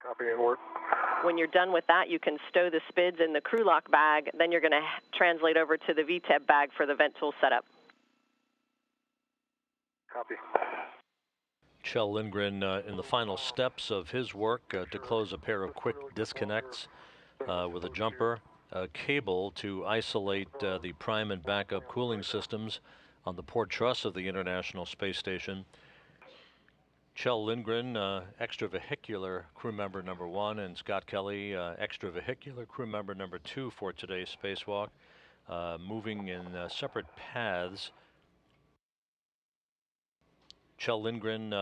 Copy and work. When you're done with that, you can stow the SPIDs in the crew lock bag. Then you're going to translate over to the VTEB bag for the vent tool setup. Copy. Kjell Lindgren in the final steps of his work to close a pair of quick disconnects with a jumper cable to isolate the prime and backup cooling systems on the port truss of the International Space Station. Kjell Lindgren, extravehicular crew member number 1, and Scott Kelly, extravehicular crew member number 2 for today's spacewalk, moving in separate paths. Kjell Lindgren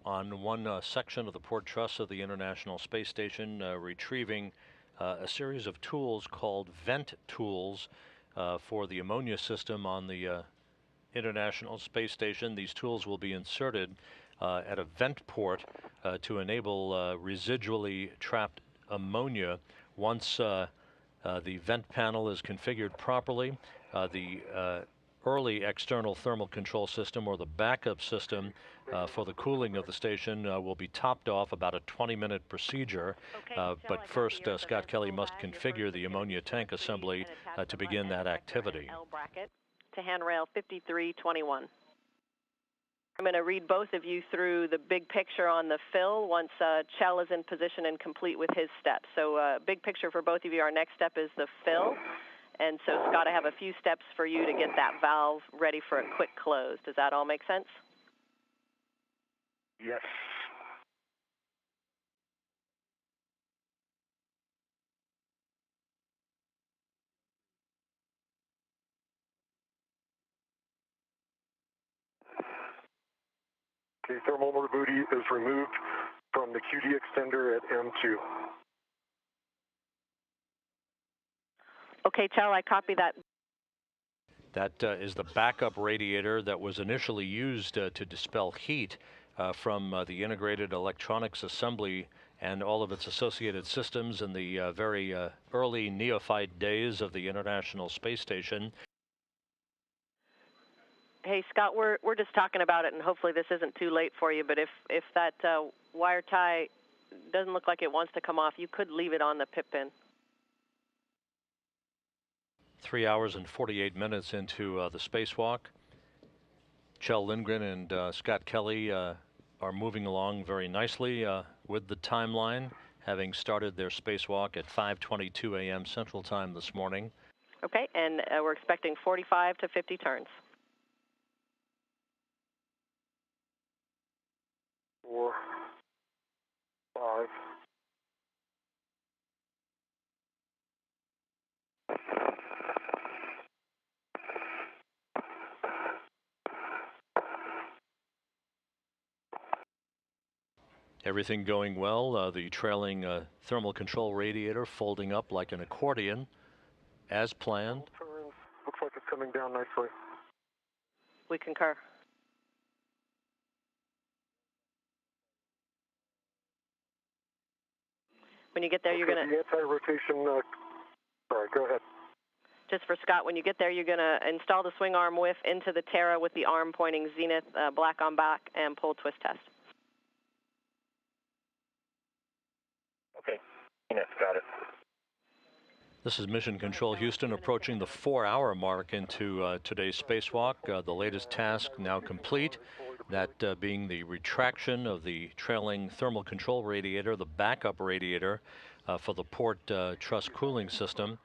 on one section of the port truss of the International Space Station, retrieving a series of tools called vent tools for the ammonia system on the International Space Station. These tools will be inserted at a vent port to enable residually trapped ammonia. Once the vent panel is configured properly, the early external thermal control system, or the backup system for the cooling of the station, will be topped off, about a 20-minute procedure. But first, Scott Kelly must configure the ammonia tank assembly to begin that activity. To handrail 5321. I'm going to read both of you through the big picture on the fill once Kjell is in position and complete with his steps. So big picture for both of you. Our next step is the fill. And so, Scott, I have a few steps for you to get that valve ready for a quick close. Does that all make sense? Yes. Okay, thermal booty is removed from the QD extender at M2. Okay, Kjell, I copy that. That is the backup radiator that was initially used to dispel heat from the integrated electronics assembly and all of its associated systems in the very early neophyte days of the International Space Station. Hey, Scott, we're just talking about it, and hopefully this isn't too late for you, but if that wire tie doesn't look like it wants to come off, you could leave it on the pip pin. 3 hours and 48 minutes into the spacewalk. Kjell Lindgren and Scott Kelly are moving along very nicely with the timeline, having started their spacewalk at 5:22 a.m. Central Time this morning. Okay, and we're expecting 45 to 50 turns. 4, 5. Everything going well. The trailing thermal control radiator folding up like an accordion, as planned. Looks like it's coming down nicely. We concur. When you get there, you're going to... The anti-rotation... sorry, go ahead. Just for Scott, when you get there, you're going to install the swing arm whiff into the Terra with the arm pointing zenith, black on back, and pull twist test. Okay, Zenith, got it. This is Mission Control Houston approaching the 4-hour mark into today's spacewalk. The latest task now complete, that being the retraction of the trailing thermal control radiator, the backup radiator for the port truss cooling system.